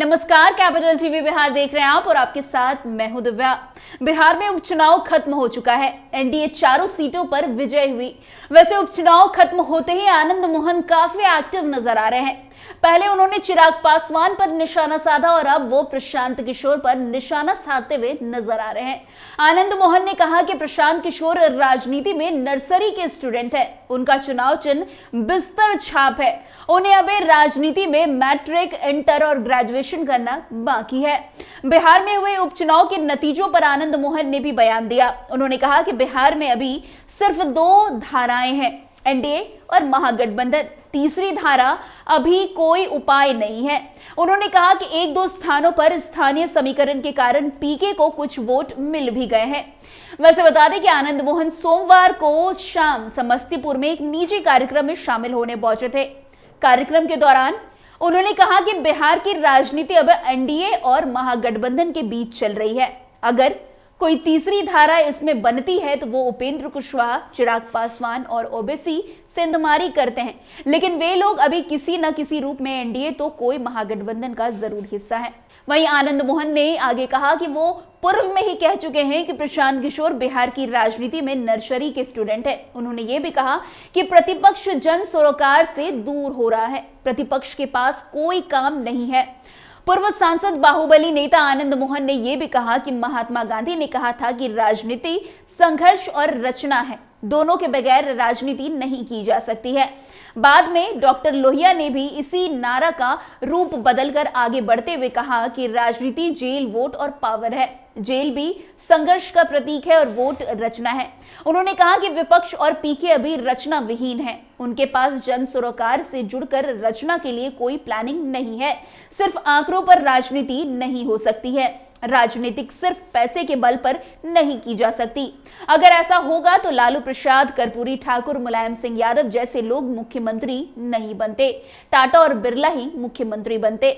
नमस्कार, capital TV Bihar देख रहे हैं आप और आपके साथ मैं हूं दिव्या। बिहार में उपचुनाव खत्म हो चुका है। एनडीए चारों सीटों पर विजय हुई। वैसे उपचुनाव खत्म होते ही आनंद मोहन काफी एक्टिव नजर आ रहे हैं। पहले उन्होंने चिराग पासवान पर निशाना साधा और अब वो प्रशांत किशोर पर निशाना साधते हुए नजर आ रहे हैं। आनंद मोहन ने कहा कि प्रशांत किशोर राजनीति में नर्सरी के स्टूडेंट है। उनका चुनाव चिन्ह बिस्तर छाप है। उन्हें अभी राजनीति में मैट्रिक, इंटर और ग्रेजुएशन करना बाकी है। बिहार में हुए उपचुनाव के नतीजों पर आनंद मोहन ने भी बयान दिया। उन्होंने कहा कि बिहार में अभी सिर्फ 2 धाराएं हैं, एनडीए और महागठबंधन। तीसरी धारा अभी कोई उपाय नहीं है। उन्होंने कहा कि 1-2 स्थानों पर स्थानीय समीकरण के कारण पीके को कुछ वोट मिल भी गए हैं। वैसे बता दें कि आनंद मोहन सोमवार को शाम समस्तीपुर में एक निजी कार्यक्रम में शामिल होने पहुंचे थे। कार्यक्रम के दौरान उन्होंने कहा कि बिहार की राजनीति अब एनडीए और महागठबंधन के बीच चल रही है। अगर कोई तीसरी धारा इसमें बनती है तो वो उपेंद्र कुशवाहा, चिराग पासवान और ओबीसी सेंधमारी करते हैं, लेकिन वे लोग अभी किसी न किसी रूप में एनडीए तो कोई महागठबंधन का जरूर हिस्सा है। वहीं आनंद मोहन ने आगे कहा कि वो पूर्व में ही कह चुके हैं कि प्रशांत किशोर बिहार की राजनीति में नर्सरी के स्टूडेंट है। उन्होंने ये भी कहा कि प्रतिपक्ष जन सरोकार से दूर हो रहा है। प्रतिपक्ष के पास कोई काम नहीं है। पूर्व सांसद बाहुबली नेता आनंद मोहन ने यह भी कहा कि महात्मा गांधी ने कहा था कि राजनीति संघर्ष और रचना है, दोनों के बगैर राजनीति नहीं की जा सकती है। बाद में डॉक्टर लोहिया ने भी इसी नारा का रूप बदलकर आगे बढ़ते हुए कहा कि राजनीति जेल, वोट और पावर है। जेल भी संघर्ष का प्रतीक है और वोट रचना है। उन्होंने कहा कि विपक्ष और पीके अभी रचना विहीन है। उनके पास जन सरोकार से जुड़कर रचना के लिए कोई प्लानिंग नहीं है। सिर्फ आंकड़ों पर राजनीति नहीं हो सकती है। राजनीतिक सिर्फ पैसे के बल पर नहीं की जा सकती। अगर ऐसा होगा तो लालू प्रसाद, कर्पूरी ठाकुर, मुलायम सिंह यादव जैसे लोग मुख्यमंत्री नहीं बनते। टाटा और बिरला ही मुख्यमंत्री बनते।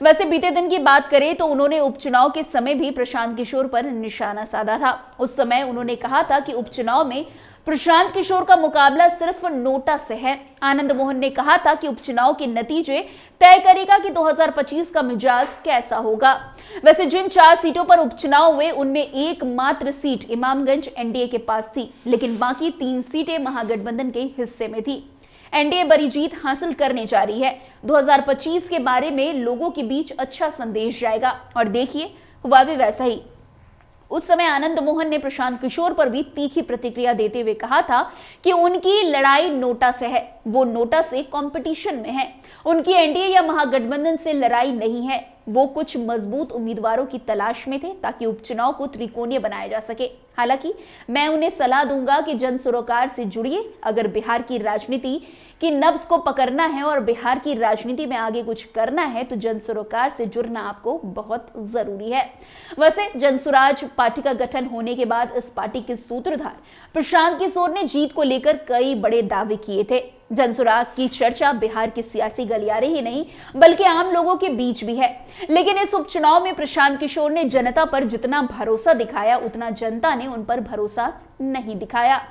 वैसे बीते दिन की बात करें तो उन्होंने उपचुनाव के समय भी प्रशांत किशोर पर निशाना साधा था। उस समय उन्होंने कहा था कि उपचुनाव में प्रशांत किशोर का मुकाबला सिर्फ नोटा से है। आनंद मोहन ने कहा था कि उपचुनाव के नतीजे तय करेगा कि 2025 का मिजाज कैसा होगा। वैसे जिन 4 सीटों पर उपचुनाव हुए उनमें एकमात्र सीट इमामगंज एनडीए के पास थी, लेकिन बाकी 3 सीटें महागठबंधन के हिस्से में थी। एनडीए बड़ी जीत हासिल करने जा रही है। 2025 के बारे में लोगों के बीच अच्छा संदेश जाएगा और देखिए हुआ भी वैसा ही। उस समय आनंद मोहन ने प्रशांत किशोर पर भी तीखी प्रतिक्रिया देते हुए कहा था कि उनकी लड़ाई नोटा से है, वो नोटा से कंपटीशन में है। उनकी एनडीए या महागठबंधन से लड़ाई नहीं है। वो कुछ मजबूत उम्मीदवारों की तलाश में थे ताकि उपचुनाव को त्रिकोणीय बनाया जा सके। हालांकि मैं उन्हें सलाह दूंगा कि जन सरोकार से जुड़िए। अगर बिहार की राजनीति की नब्ज को पकड़ना है और बिहार की राजनीति में आगे कुछ करना है तो जन सरोकार से जुड़ना आपको बहुत जरूरी है। वैसे जनसुराज पार्टी का गठन होने के बाद इस पार्टी के सूत्रधार प्रशांत किशोर ने जीत को लेकर कई बड़े दावे किए थे। जनसुराग की चर्चा बिहार की सियासी गलियारे ही नहीं बल्कि आम लोगों के बीच भी है। लेकिन इस उपचुनाव में प्रशांत किशोर ने जनता पर जितना भरोसा दिखाया उतना जनता ने उन पर भरोसा नहीं दिखाया।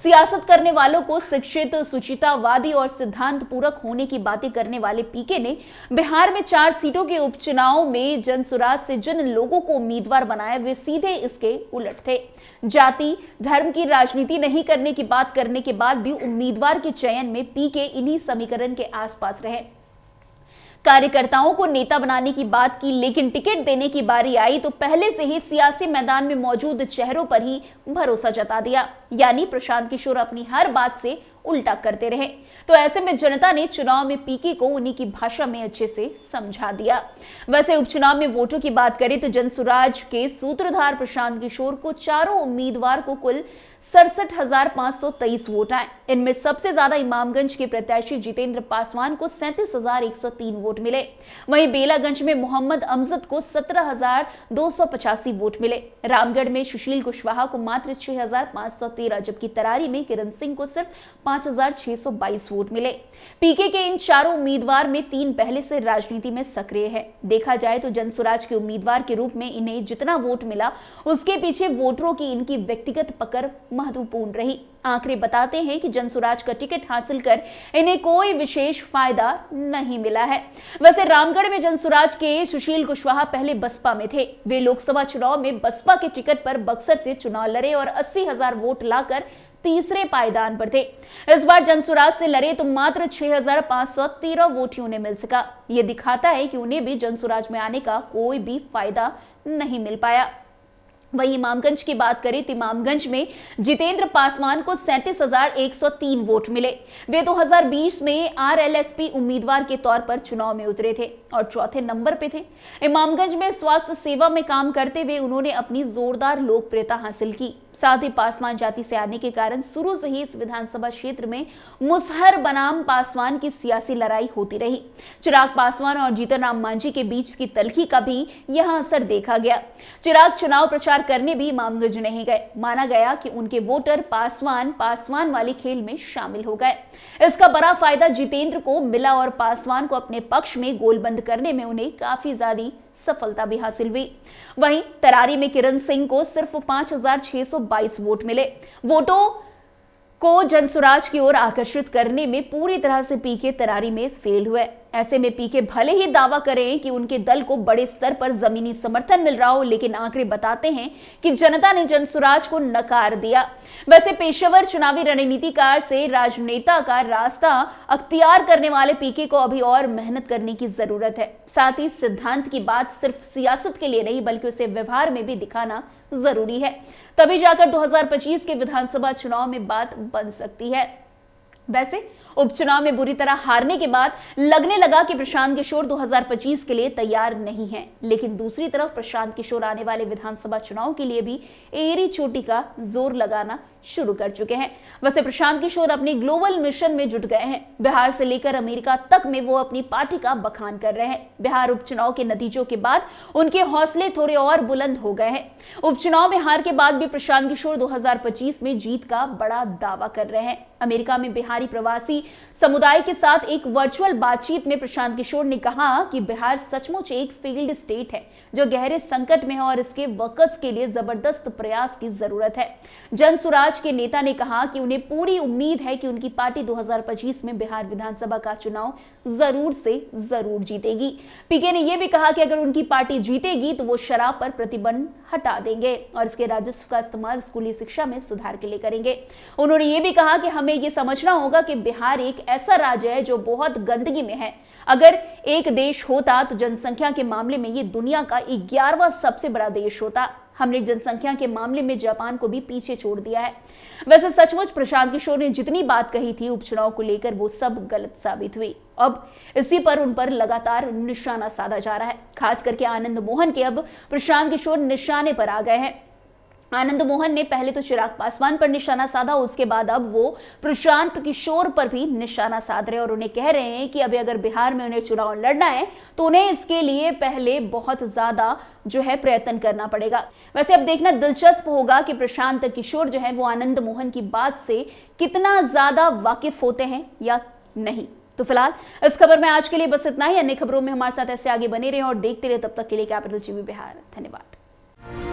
सियासत करने वालों को शिक्षित, सुचितावादी और सिद्धांत पूरक होने की बातें करने वाले पीके ने बिहार में 4 सीटों के उपचुनाव में जनसुराज से जिन लोगों को उम्मीदवार बनाया वे सीधे इसके उलट थे। जाति धर्म की राजनीति नहीं करने की बात करने के बाद भी उम्मीदवार के चयन में पीके इन्हीं समीकरण के आसपास रहे। कार्यकर्ताओं को नेता बनाने की बात की, लेकिन टिकट देने की बारी आई तो पहले से ही सियासी मैदान में मौजूद चेहरों पर ही भरोसा जता दिया। यानी प्रशांत किशोर अपनी हर बात से उल्टा करते रहे। तो ऐसे में जनता ने चुनाव में पीके को उन्हीं की भाषा में अच्छे से समझा दिया। वैसे उपचुनाव में वोटों की बात करें तो जनसुराज के सूत्रधार प्रशांत किशोर को चारों उम्मीदवार को कुल 67,523 वोट आए। इनमें सबसे ज्यादा इमामगंज के प्रत्याशी जितेंद्र पासवान को 37,103 वोट मिले। वहीं बेलागंज में मोहम्मद अमजद को 17,285 वोट मिले। रामगढ़ में सुशील कुशवाहा को मात्र 6,513, जबकि तरारी में किरण सिंह को सिर्फ 5,622 वोट मिले। पीके के इन चारों उम्मीदवार में 3 पहले से राजनीति में सक्रिय है। देखा जाए तो जनसुराज के उम्मीदवार के रूप में इन्हें जितना वोट मिला उसके पीछे वोटरों की इनकी व्यक्तिगत पकड़ महत्वपूर्ण रही। आंकड़े बताते हैं कि जनसुराज का टिकट हासिल कर इन्हें कोई विशेष फायदा नहीं मिला है। वैसे रामगढ़ में जनसुराज के सुशील कुशवाहा पहले बसपा में थे। वे लोकसभा चुनाव में बसपा के टिकट पर बक्सर से चुनाव लड़े और 80,000 वोट लाकर तीसरे पायदान पर थे। इस बार जनसुराज से लड़े तो मात्र 6,513 वोट ही उन्हें मिल सका। यह दिखाता है कि उन्हें भी जनसुराज में आने का कोई भी फायदा नहीं मिल पाया। वहीं इमामगंज की बात करें तो इमामगंज में जितेंद्र पासवान को 37,103 वोट मिले। वे 2020 में आरएलएसपी उम्मीदवार के तौर पर चुनाव में उतरे थे और चौथे नंबर पे थे। इमामगंज में स्वास्थ्य सेवा में काम करते हुए उन्होंने अपनी जोरदार लोकप्रियता हासिल की। साथ ही पासवान जाति से आने के कारण शुरू से ही इस विधानसभा क्षेत्र में मुसहर बनाम पासवान की सियासी लड़ाई होती रही। चिराग पासवान और जीतन राम मांझी के बीच की तल्खी का भी यहां असर देखा गया। चिराग चुनाव प्रचार करने भी इमामगंज नहीं गए। माना गया कि उनके वोटर पासवान वाले खेल में शामिल हो गए। इसका बड़ा फायदा जितेंद्र को मिला और पासवान को अपने पक्ष में गोलबंद करने में उन्हें काफी ज्यादा सफलता भी हासिल हुई। वहीं तरारी में किरण सिंह को सिर्फ 5,622 वोट मिले। वोटों को जनसुराज की ओर आकर्षित करने में पूरी तरह से पीके तरारी में फेल हुए। ऐसे में पीके भले ही दावा करें कि उनके दल को बड़े स्तर पर जमीनी समर्थन मिल रहा हो, लेकिन आंकड़े बताते हैं कि जनता ने जनसुराज को नकार दिया। वैसे पेशेवर चुनावी रणनीतिकार से राजनेता का रास्ता अख्तियार करने वाले पीके को अभी और मेहनत करने की जरूरत है। साथ ही सिद्धांत की बात सिर्फ सियासत के लिए नहीं बल्कि उसे व्यवहार में भी दिखाना जरूरी है, तभी जाकर 2025 के विधानसभा चुनाव में बात बन सकती है। वैसे उपचुनाव में बुरी तरह हारने के बाद लगने लगा कि प्रशांत किशोर 2025 के लिए तैयार नहीं है, लेकिन दूसरी तरफ प्रशांत किशोर आने वाले विधानसभा चुनाव के लिए भी एड़ी चोटी का जोर लगाना शुरू कर चुके हैं। वैसे प्रशांत किशोर अपने ग्लोबल मिशन में जुट गए हैं। बिहार से लेकर अमेरिका तक में वो अपनी पार्टी का बखान कर रहे हैं। बिहार उपचुनाव के नतीजों के बाद उनके हौसले थोड़े और बुलंद हो गए हैं। उपचुनाव में हार के बाद भी प्रशांत किशोर 2025 में जीत का बड़ा दावा कर रहे हैं। अमेरिका में बिहारी प्रवासी समुदाय के साथ एक वर्चुअल बातचीत में प्रशांत किशोर ने कहा कि बिहार सचमुच एक फेल्ड स्टेट है जो गहरे संकट में है और इसके वर्कर्स के लिए जबरदस्त प्रयास की जरूरत है। जनसुराज के नेता ने कहा कि उन्हें पूरी उम्मीद है कि उनकी पार्टी 2025 में बिहार विधानसभा का चुनाव जरूर से जरूर जीतेगी। पीके ने यह भी कहा कि अगर उनकी पार्टी जीतेगी तो वो शराब पर प्रतिबंध हटा देंगे और इसके राजस्व का इस्तेमाल स्कूली शिक्षा में सुधार के लिए करेंगे। उन्होंने ये भी कहा कि हमें ये समझना होगा कि बिहार एक ऐसा राज्य है जो बहुत गंदगी में है। अगर एक देश होता तो जनसंख्या के मामले में ये दुनिया का 11वां सबसे बड़ा देश होता। हमने जनसंख्या के मामले में जापान को भी पीछे छोड़ दिया है। वैसे सचमुच प्रशांत किशोर ने जितनी बात कही थी उपचुनाव को लेकर वो सब गलत साबित हुई। अब इसी पर उन पर लगातार निशाना साधा जा रहा है। खास करके आनंद मोहन के अब प्रशांत किशोर निशाने पर आ गए हैं। आनंद मोहन ने पहले तो चिराग पासवान पर निशाना साधा, उसके बाद अब वो प्रशांत किशोर पर भी निशाना साध रहे और उन्हें कह रहे हैं कि अभी अगर बिहार में उन्हें चुनाव लड़ना है तो उन्हें इसके लिए पहले बहुत ज्यादा जो है प्रयत्न करना पड़ेगा। वैसे अब देखना दिलचस्प होगा कि प्रशांत किशोर जो है वो आनंद मोहन की बात से कितना ज्यादा वाकिफ होते हैं या नहीं। तो फिलहाल इस खबर में आज के लिए बस इतना ही। अन्य खबरों में हमारे साथ ऐसे आगे बने रहे और देखते रहे। तब तक के लिए कैपिटल टीवी बिहार। धन्यवाद।